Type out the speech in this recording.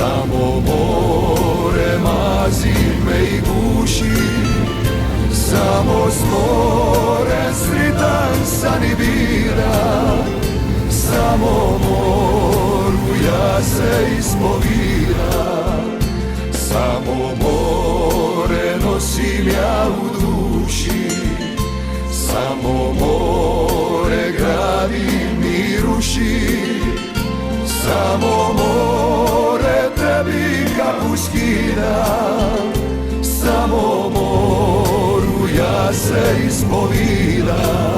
Samo more mazi me i guši, samo stvoren sritan san i bira. Samo moru ja se ispoviram, samo more nosim ja u duši. Samo more gradim i rušim, samo more tebi kapu skidam. Samo moru ja se ispoviram.